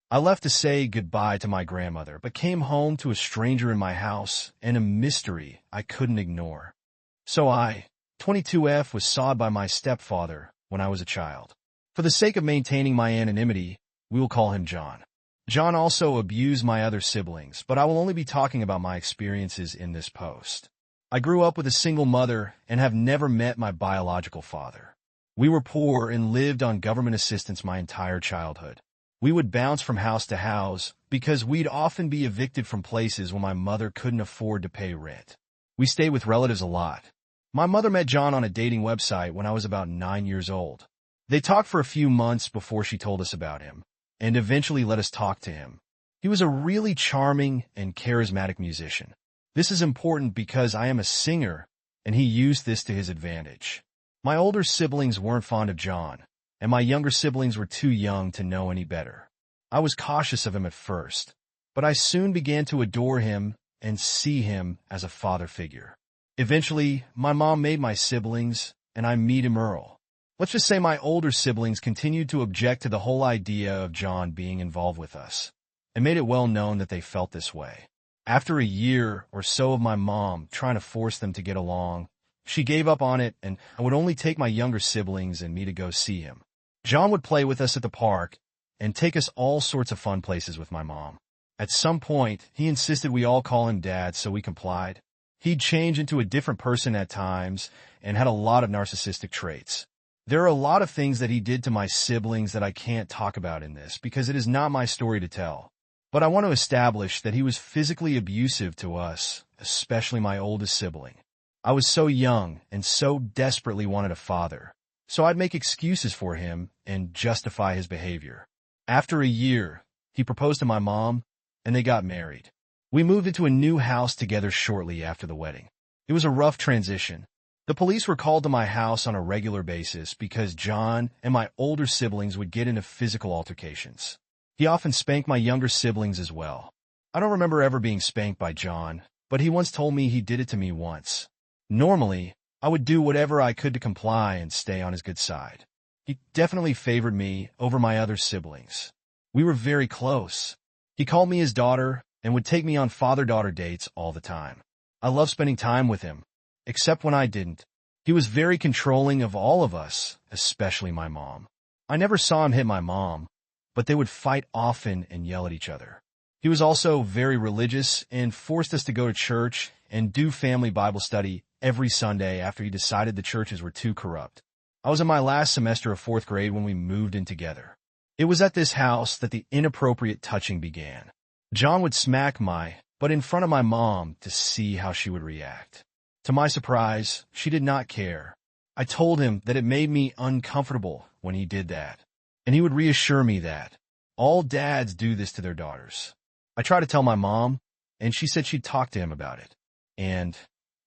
I left to say goodbye to my grandmother, but came home to a stranger in my house and a mystery I couldn't ignore. So I, 22F, was sawed by my stepfather when I was a child. For the sake of maintaining my anonymity, we will call him John. John also abused my other siblings, but I will only be talking about my experiences in this post. I grew up with a single mother and have never met my biological father. We were poor and lived on government assistance my entire childhood. We would bounce from house to house because we'd often be evicted from places when my mother couldn't afford to pay rent. We stayed with relatives a lot. My mother met John on a dating website when I was about 9 years old. They talked for a few months before she told us about him, and eventually let us talk to him. He was a really charming and charismatic musician. This is important because I am a singer, and he used this to his advantage. My older siblings weren't fond of John, and my younger siblings were too young to know any better. I was cautious of him at first, but I soon began to adore him and see him as a father figure. Eventually, my mom made my siblings, and I meet him Earl. Let's just say my older siblings continued to object to the whole idea of John being involved with us, and made it well known that they felt this way. After a year or so of my mom trying to force them to get along, she gave up on it, and I would only take my younger siblings and me to go see him. John would play with us at the park and take us all sorts of fun places with my mom. At some point, he insisted we all call him Dad, so we complied. He'd change into a different person at times and had a lot of narcissistic traits. There are a lot of things that he did to my siblings that I can't talk about in this because it is not my story to tell. But I want to establish that he was physically abusive to us, especially my oldest sibling. I was so young and so desperately wanted a father, so I'd make excuses for him and justify his behavior. After a year, he proposed to my mom, and they got married. We moved into a new house together shortly after the wedding. It was a rough transition. The police were called to my house on a regular basis because John and my older siblings would get into physical altercations. He often spanked my younger siblings as well. I don't remember ever being spanked by John, but he once told me he did it to me once. Normally, I would do whatever I could to comply and stay on his good side. He definitely favored me over my other siblings. We were very close. He called me his daughter and would take me on father-daughter dates all the time. I loved spending time with him, except when I didn't. He was very controlling of all of us, especially my mom. I never saw him hit my mom, but they would fight often and yell at each other. He was also very religious and forced us to go to church and do family Bible study every Sunday after he decided the churches were too corrupt. I was in my last semester of 4th grade when we moved in together. It was at this house that the inappropriate touching began. John would smack but in front of my mom to see how she would react. To my surprise, she did not care. I told him that it made me uncomfortable when he did that, and he would reassure me that all dads do this to their daughters. I tried to tell my mom, and she said she'd talk to him about it. And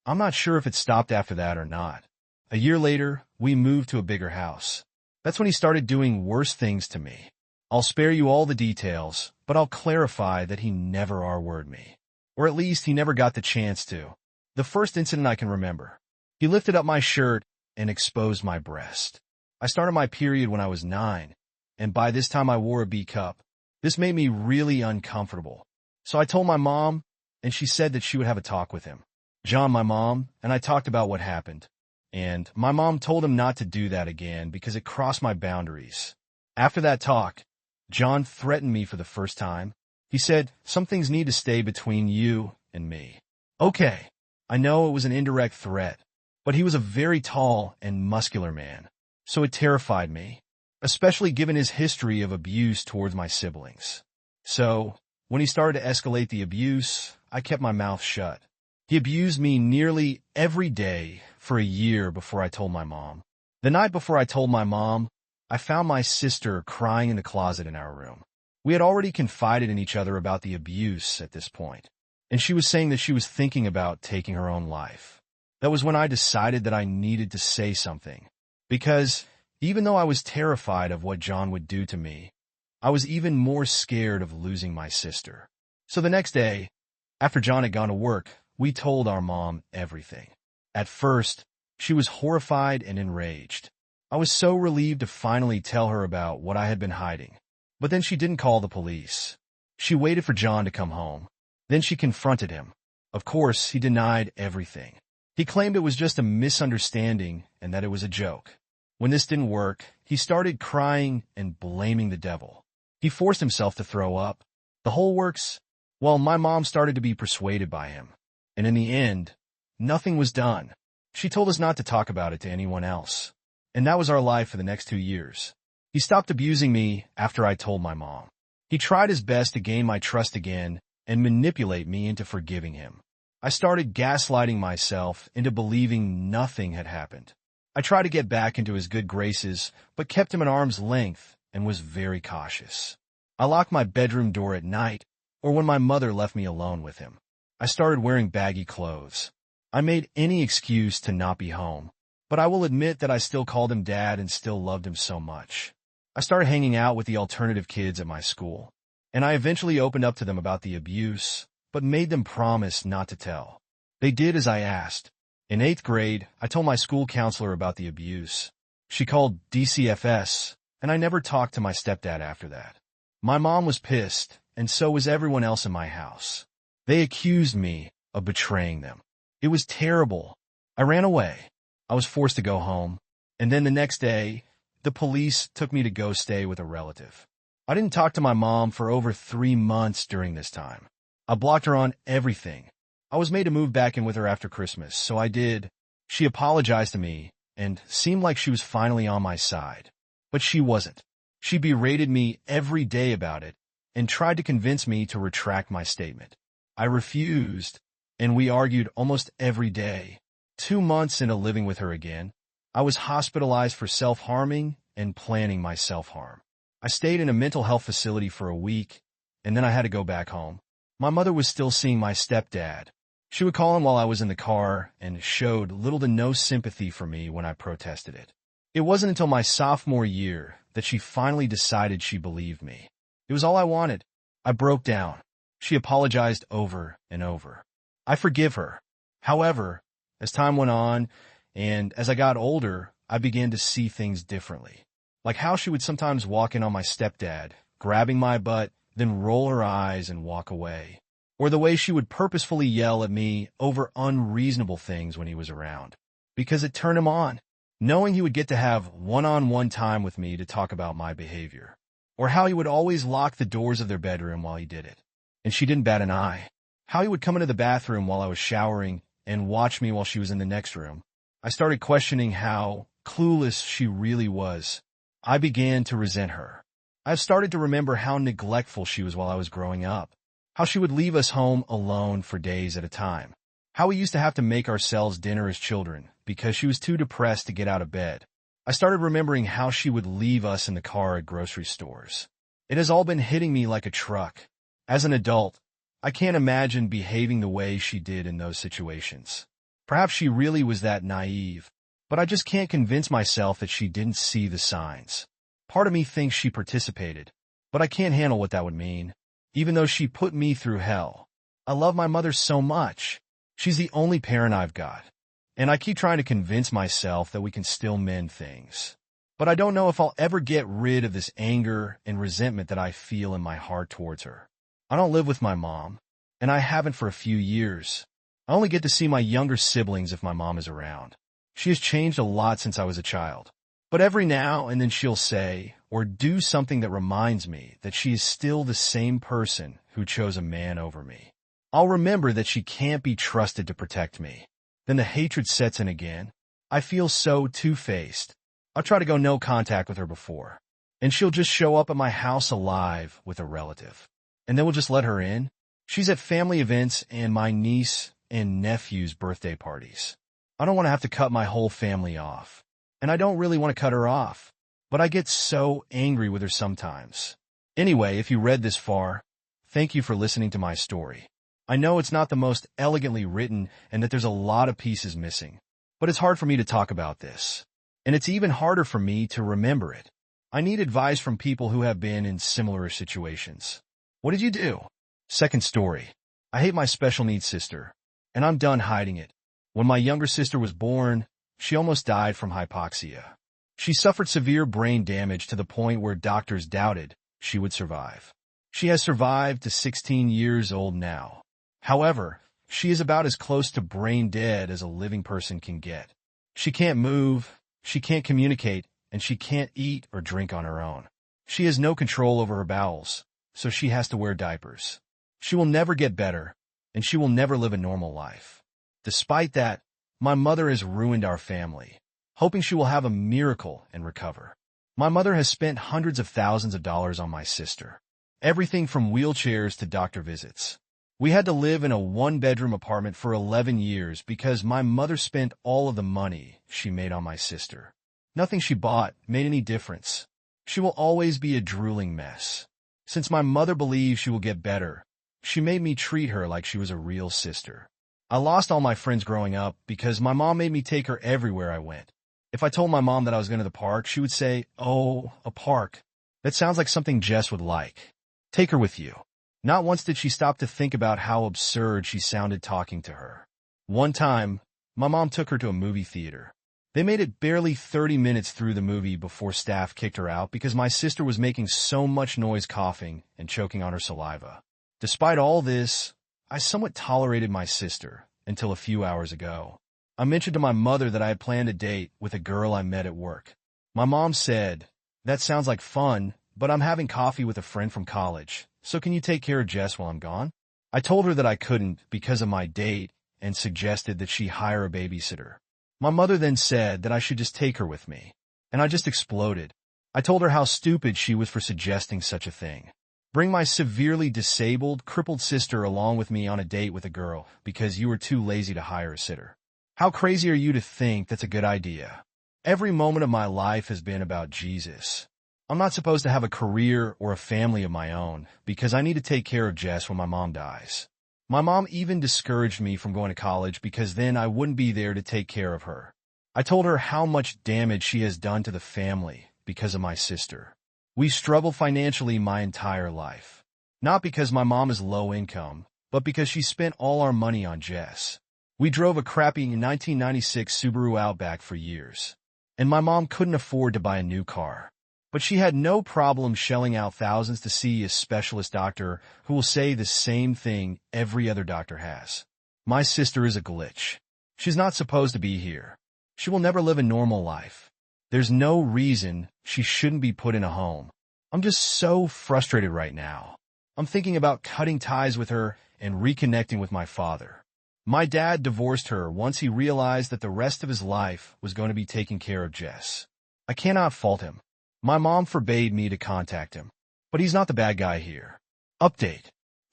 I'm not sure if it stopped after that or not. A year later, we moved to a bigger house. That's when he started doing worse things to me. I'll spare you all the details, but I'll clarify that he never R-worded me. Or at least he never got the chance to. The first incident I can remember, he lifted up my shirt and exposed my breast. I started my period when I was 9, and by this time I wore a B cup. This made me really uncomfortable. So I told my mom, and she said that she would have a talk with him. John, my mom, and I talked about what happened. And my mom told him not to do that again because it crossed my boundaries. After that talk, John threatened me for the first time. He said, "Some things need to stay between you and me." Okay, I know it was an indirect threat, but he was a very tall and muscular man, so it terrified me, especially given his history of abuse towards my siblings. So, when he started to escalate the abuse, I kept my mouth shut. He abused me nearly every day for a year before I told my mom. The night before I told my mom, I found my sister crying in the closet in our room. We had already confided in each other about the abuse at this point, and she was saying that she was thinking about taking her own life. That was when I decided that I needed to say something, because even though I was terrified of what John would do to me, I was even more scared of losing my sister. So the next day, after John had gone to work, we told our mom everything. At first, she was horrified and enraged. I was so relieved to finally tell her about what I had been hiding. But then she didn't call the police. She waited for John to come home. Then she confronted him. Of course, he denied everything. He claimed it was just a misunderstanding and that it was a joke. When this didn't work, he started crying and blaming the devil. He forced himself to throw up. The whole works. Well, my mom started to be persuaded by him. And in the end, nothing was done. She told us not to talk about it to anyone else. And that was our life for the next 2 years. He stopped abusing me after I told my mom. He tried his best to gain my trust again and manipulate me into forgiving him. I started gaslighting myself into believing nothing had happened. I tried to get back into his good graces, but kept him at arm's length and was very cautious. I locked my bedroom door at night or when my mother left me alone with him. I started wearing baggy clothes. I made any excuse to not be home, but I will admit that I still called him dad and still loved him so much. I started hanging out with the alternative kids at my school, and I eventually opened up to them about the abuse, but made them promise not to tell. They did as I asked. In 8th grade, I told my school counselor about the abuse. She called DCFS, and I never talked to my stepdad after that. My mom was pissed, and so was everyone else in my house. They accused me of betraying them. It was terrible. I ran away. I was forced to go home, and then the next day, the police took me to go stay with a relative. I didn't talk to my mom for over 3 months during this time. I blocked her on everything. I was made to move back in with her after Christmas, so I did. She apologized to me and seemed like she was finally on my side. But she wasn't. She berated me every day about it and tried to convince me to retract my statement. I refused, and we argued almost every day. 2 months into living with her again, I was hospitalized for self-harming and planning my self-harm. I stayed in a mental health facility for a week, and then I had to go back home. My mother was still seeing my stepdad. She would call him while I was in the car and showed little to no sympathy for me when I protested it. It wasn't until my sophomore year that she finally decided she believed me. It was all I wanted. I broke down. She apologized over and over. I forgive her. However, as time went on, and as I got older, I began to see things differently. Like how she would sometimes walk in on my stepdad, grabbing my butt, then roll her eyes and walk away. Or the way she would purposefully yell at me over unreasonable things when he was around. Because it turned him on, knowing he would get to have one-on-one time with me to talk about my behavior. Or how he would always lock the doors of their bedroom while he did it. And she didn't bat an eye. How he would come into the bathroom while I was showering and watch me while she was in the next room. I started questioning how clueless she really was. I began to resent her. I've started to remember how neglectful she was while I was growing up. How she would leave us home alone for days at a time. How we used to have to make ourselves dinner as children because she was too depressed to get out of bed. I started remembering how she would leave us in the car at grocery stores. It has all been hitting me like a truck. As an adult, I can't imagine behaving the way she did in those situations. Perhaps she really was that naive, but I just can't convince myself that she didn't see the signs. Part of me thinks she participated, but I can't handle what that would mean, even though she put me through hell. I love my mother so much. She's the only parent I've got, and I keep trying to convince myself that we can still mend things. But I don't know if I'll ever get rid of this anger and resentment that I feel in my heart towards her. I don't live with my mom, and I haven't for a few years. I only get to see my younger siblings if my mom is around. She has changed a lot since I was a child. But every now and then she'll say or do something that reminds me that she is still the same person who chose a man over me. I'll remember that she can't be trusted to protect me. Then the hatred sets in again. I feel so two-faced. I'll try to go no contact with her before, and she'll just show up at my house alive with a relative. And then we'll just let her in. She's at family events and my niece and nephew's birthday parties. I don't want to have to cut my whole family off. And I don't really want to cut her off. But I get so angry with her sometimes. Anyway, if you read this far, thank you for listening to my story. I know it's not the most elegantly written and that there's a lot of pieces missing. But it's hard for me to talk about this. And it's even harder for me to remember it. I need advice from people who have been in similar situations. What did you do? Second story. I hate my special needs sister, and I'm done hiding it. When my younger sister was born, she almost died from hypoxia. She suffered severe brain damage to the point where doctors doubted she would survive. She has survived to 16 years old now. However, she is about as close to brain dead as a living person can get. She can't move, she can't communicate, and she can't eat or drink on her own. She has no control over her bowels, so she has to wear diapers. She will never get better, and she will never live a normal life. Despite that, my mother has ruined our family, hoping she will have a miracle and recover. My mother has spent hundreds of thousands of dollars on my sister. Everything from wheelchairs to doctor visits. We had to live in a one-bedroom apartment for 11 years because my mother spent all of the money she made on my sister. Nothing she bought made any difference. She will always be a drooling mess. Since my mother believes she will get better, she made me treat her like she was a real sister. I lost all my friends growing up because my mom made me take her everywhere I went. If I told my mom that I was going to the park, she would say, "Oh, a park. That sounds like something Jess would like. Take her with you." Not once did she stop to think about how absurd she sounded talking to her. One time, my mom took her to a movie theater. They made it barely 30 minutes through the movie before staff kicked her out because my sister was making so much noise coughing and choking on her saliva. Despite all this, I somewhat tolerated my sister until a few hours ago. I mentioned to my mother that I had planned a date with a girl I met at work. My mom said, "That sounds like fun, but I'm having coffee with a friend from college. So can you take care of Jess while I'm gone?" I told her that I couldn't because of my date and suggested that she hire a babysitter. My mother then said that I should just take her with me, and I just exploded. I told her how stupid she was for suggesting such a thing. Bring my severely disabled, crippled sister along with me on a date with a girl because you were too lazy to hire a sitter. How crazy are you to think that's a good idea? Every moment of my life has been about Jesus. I'm not supposed to have a career or a family of my own because I need to take care of Jess when my mom dies. My mom even discouraged me from going to college because then I wouldn't be there to take care of her. I told her how much damage she has done to the family because of my sister. We struggled financially my entire life. Not because my mom is low income, but because she spent all our money on Jess. We drove a crappy 1996 Subaru Outback for years, and my mom couldn't afford to buy a new car. But she had no problem shelling out thousands to see a specialist doctor who will say the same thing every other doctor has. My sister is a glitch. She's not supposed to be here. She will never live a normal life. There's no reason she shouldn't be put in a home. I'm just so frustrated right now. I'm thinking about cutting ties with her and reconnecting with my father. My dad divorced her once he realized that the rest of his life was going to be taking care of Jess. I cannot fault him. My mom forbade me to contact him, but he's not the bad guy here. Update.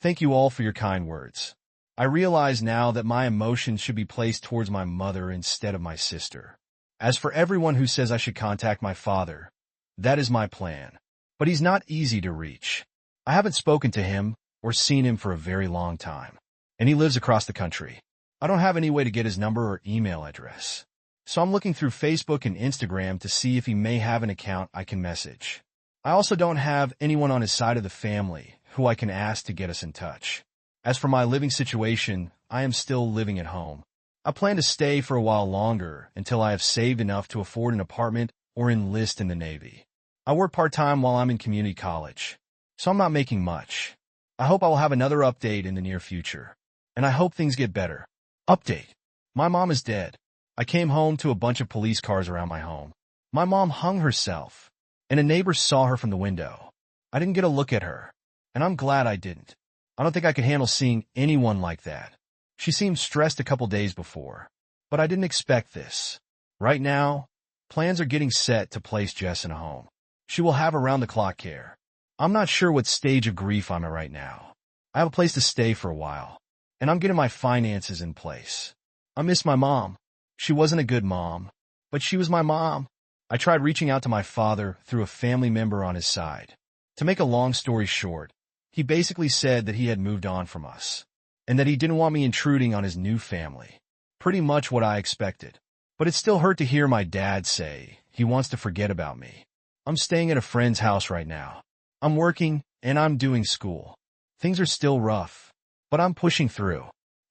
Thank you all for your kind words. I realize now that my emotions should be placed towards my mother instead of my sister. As for everyone who says I should contact my father, that is my plan. But he's not easy to reach. I haven't spoken to him or seen him for a very long time, and he lives across the country. I don't have any way to get his number or email address. So I'm looking through Facebook and Instagram to see if he may have an account I can message. I also don't have anyone on his side of the family who I can ask to get us in touch. As for my living situation, I am still living at home. I plan to stay for a while longer until I have saved enough to afford an apartment or enlist in the Navy. I work part-time while I'm in community college, so I'm not making much. I hope I will have another update in the near future, and I hope things get better. Update. My mom is dead. I came home to a bunch of police cars around my home. My mom hung herself, and a neighbor saw her from the window. I didn't get a look at her, and I'm glad I didn't. I don't think I could handle seeing anyone like that. She seemed stressed a couple days before, but I didn't expect this. Right now, plans are getting set to place Jess in a home. She will have around-the-clock care. I'm not sure what stage of grief I'm at right now. I have a place to stay for a while, and I'm getting my finances in place. I miss my mom. She wasn't a good mom, but she was my mom. I tried reaching out to my father through a family member on his side. To make a long story short, he basically said that he had moved on from us, and that he didn't want me intruding on his new family. Pretty much what I expected. But it still hurt to hear my dad say he wants to forget about me. I'm staying at a friend's house right now. I'm working, and I'm doing school. Things are still rough, but I'm pushing through.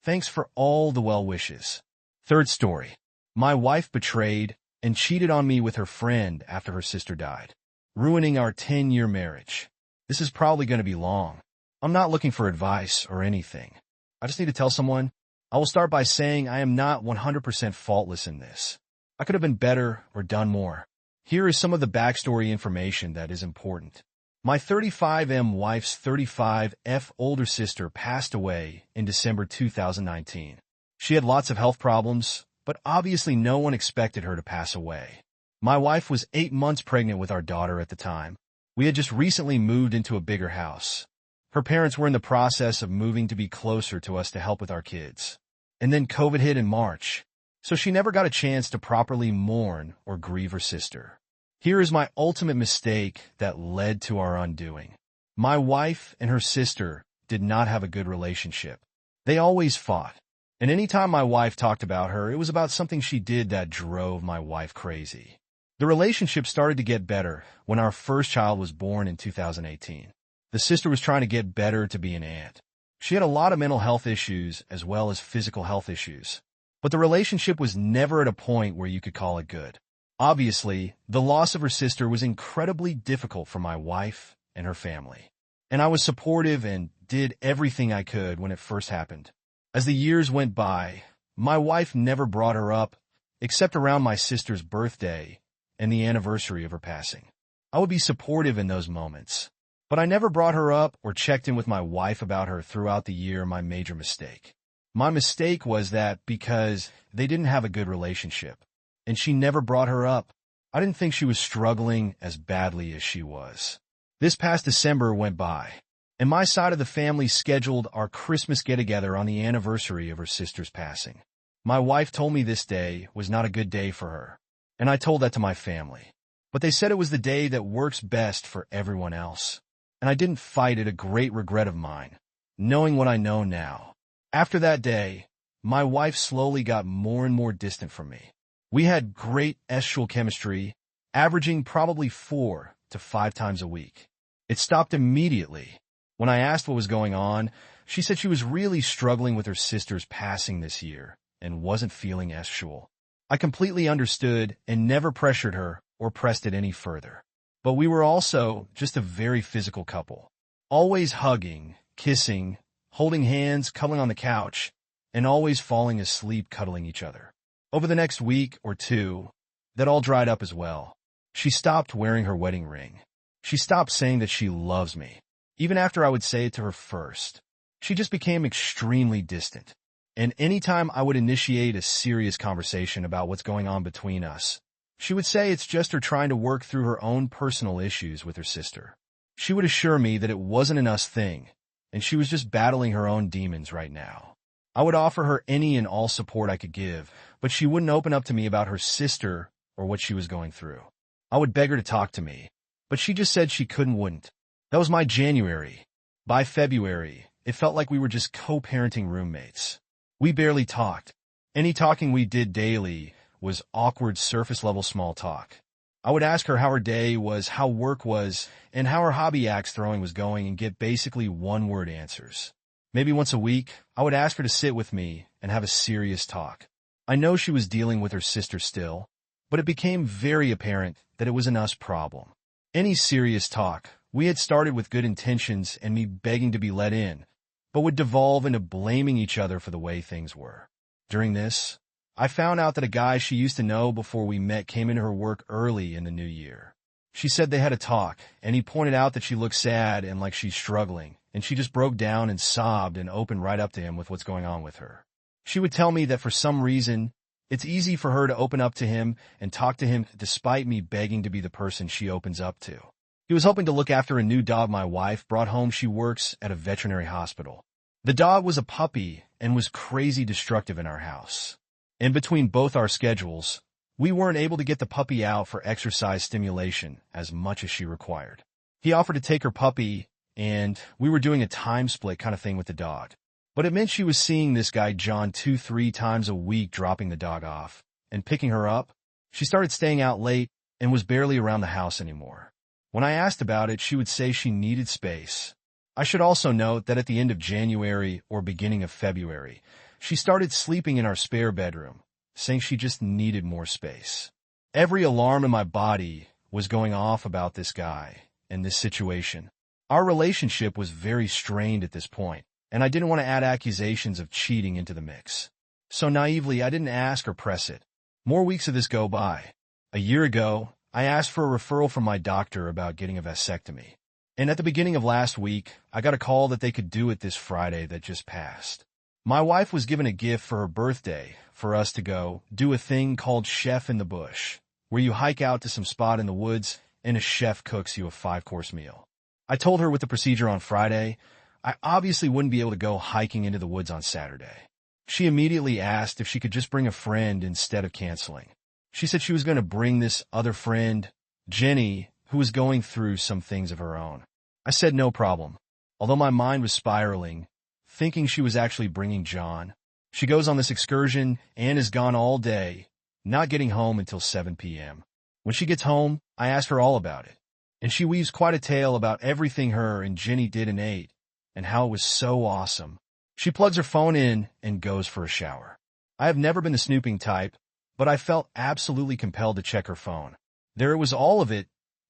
Thanks for all the well wishes. Third story. My wife betrayed and cheated on me with her friend after her sister died, ruining our 10-year marriage. This is probably going to be long. I'm not looking for advice or anything. I just need to tell someone. I will start by saying I am not 100% faultless in this. I could have been better or done more. Here is some of the backstory information that is important. My 35M wife's 35F older sister passed away in December 2019. She had lots of health problems, but obviously no one expected her to pass away. My wife was 8 months pregnant with our daughter at the time. We had just recently moved into a bigger house. Her parents were in the process of moving to be closer to us to help with our kids. And then COVID hit in March, so she never got a chance to properly mourn or grieve her sister. Here is my ultimate mistake that led to our undoing. My wife and her sister did not have a good relationship. They always fought. And anytime my wife talked about her, it was about something she did that drove my wife crazy. The relationship started to get better when our first child was born in 2018. The sister was trying to get better to be an aunt. She had a lot of mental health issues as well as physical health issues. But the relationship was never at a point where you could call it good. Obviously, the loss of her sister was incredibly difficult for my wife and her family. And I was supportive and did everything I could when it first happened. As the years went by, my wife never brought her up, except around my sister's birthday and the anniversary of her passing. I would be supportive in those moments, but I never brought her up or checked in with my wife about her throughout the year. My major mistake. My mistake was that because they didn't have a good relationship, and she never brought her up, I didn't think she was struggling as badly as she was. This past December went by, and my side of the family scheduled our Christmas get-together on the anniversary of her sister's passing. My wife told me this day was not a good day for her, and I told that to my family. But they said it was the day that works best for everyone else. And I didn't fight it, a great regret of mine, knowing what I know now. After that day, my wife slowly got more and more distant from me. We had great sexual chemistry, averaging probably 4 to 5 times a week. It stopped immediately. When I asked what was going on, she said she was really struggling with her sister's passing this year and wasn't feeling sexual. I completely understood and never pressured her or pressed it any further. But we were also just a very physical couple, always hugging, kissing, holding hands, cuddling on the couch, and always falling asleep cuddling each other. Over the next week or two, that all dried up as well. She stopped wearing her wedding ring. She stopped saying that she loves me, even after I would say it to her first. She just became extremely distant. And anytime I would initiate a serious conversation about what's going on between us, she would say it's just her trying to work through her own personal issues with her sister. She would assure me that it wasn't an us thing, and she was just battling her own demons right now. I would offer her any and all support I could give, but she wouldn't open up to me about her sister or what she was going through. I would beg her to talk to me, but she just said she wouldn't. That was my January. By February, it felt like we were just co-parenting roommates. We barely talked. Any talking we did daily was awkward surface-level small talk. I would ask her how her day was, how work was, and how her hobby axe throwing was going and get basically one-word answers. Maybe once a week, I would ask her to sit with me and have a serious talk. I know she was dealing with her sister still, but it became very apparent that it was an us problem. Any serious talk, we had started with good intentions and me begging to be let in, but would devolve into blaming each other for the way things were. During this, I found out that a guy she used to know before we met came into her work early in the new year. She said they had a talk, and he pointed out that she looked sad and like she's struggling, and she just broke down and sobbed and opened right up to him with what's going on with her. She would tell me that for some reason, it's easy for her to open up to him and talk to him despite me begging to be the person she opens up to. He was hoping to look after a new dog my wife brought home. She works at a veterinary hospital. The dog was a puppy and was crazy destructive in our house. In between both our schedules, we weren't able to get the puppy out for exercise stimulation as much as she required. He offered to take her puppy, and we were doing a time split kind of thing with the dog. But it meant she was seeing this guy John 2-3 times a week, dropping the dog off and picking her up. She started staying out late and was barely around the house anymore. When I asked about it, she would say she needed space. I should also note that at the end of January or beginning of February, she started sleeping in our spare bedroom, saying she just needed more space. Every alarm in my body was going off about this guy and this situation. Our relationship was very strained at this point, and I didn't want to add accusations of cheating into the mix. So naively, I didn't ask or press it. More weeks of this go by. A year ago, I asked for a referral from my doctor about getting a vasectomy. And at the beginning of last week, I got a call that they could do it this Friday that just passed. My wife was given a gift for her birthday for us to go do a thing called Chef in the Bush, where you hike out to some spot in the woods and a chef cooks you a 5-course meal. I told her with the procedure on Friday, I obviously wouldn't be able to go hiking into the woods on Saturday. She immediately asked if she could just bring a friend instead of canceling. She said she was going to bring this other friend, Jenny, who was going through some things of her own. I said no problem, although my mind was spiraling, thinking she was actually bringing John. She goes on this excursion and is gone all day, not getting home until 7 p.m. When she gets home, I ask her all about it, and she weaves quite a tale about everything her and Jenny did and ate, and how it was so awesome. She plugs her phone in and goes for a shower. I have never been the snooping type, but I felt absolutely compelled to check her phone. There it was, all of it,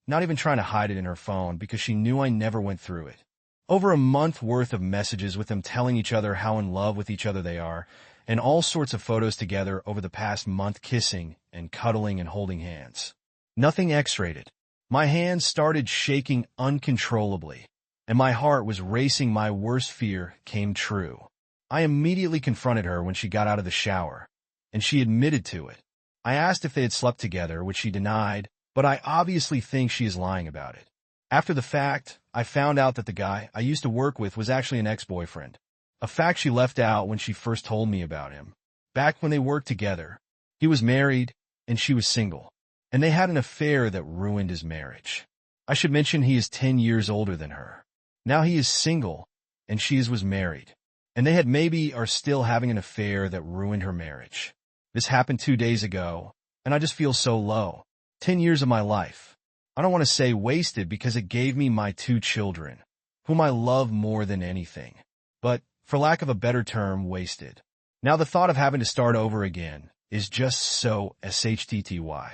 not even trying to hide it in her phone because she knew I never went through it. Over a month worth of messages with them telling each other how in love with each other they are, and all sorts of photos together over the past month kissing and cuddling and holding hands. Nothing X-rated. My hands started shaking uncontrollably, and my heart was racing. My worst fear came true. I immediately confronted her when she got out of the shower, and she admitted to it. I asked if they had slept together, which she denied, but I obviously think she is lying about it. After the fact, I found out that the guy I used to work with was actually an ex-boyfriend, a fact she left out when she first told me about him. Back when they worked together, he was married and she was single, and they had an affair that ruined his marriage. I should mention he is 10 years older than her. Now he is single, and she was married, and they had maybe are still having an affair that ruined her marriage. This happened 2 days ago, and I just feel so low. 10 years of my life. I don't want to say wasted because it gave me my 2 children, whom I love more than anything. But, for lack of a better term, wasted. Now the thought of having to start over again is just so SHTTY.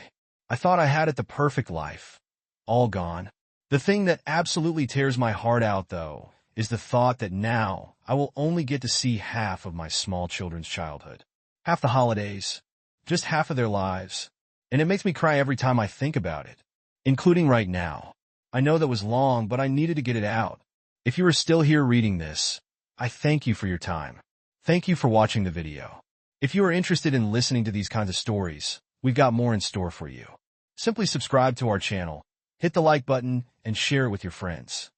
I thought I had it the perfect life. All gone. The thing that absolutely tears my heart out, though, is the thought that now I will only get to see half of my small children's childhood. Half the holidays. Just half of their lives. And it makes me cry every time I think about it. Including right now. I know that was long, but I needed to get it out. If you are still here reading this, I thank you for your time. Thank you for watching the video. If you are interested in listening to these kinds of stories, we've got more in store for you. Simply subscribe to our channel, hit the like button, and share it with your friends.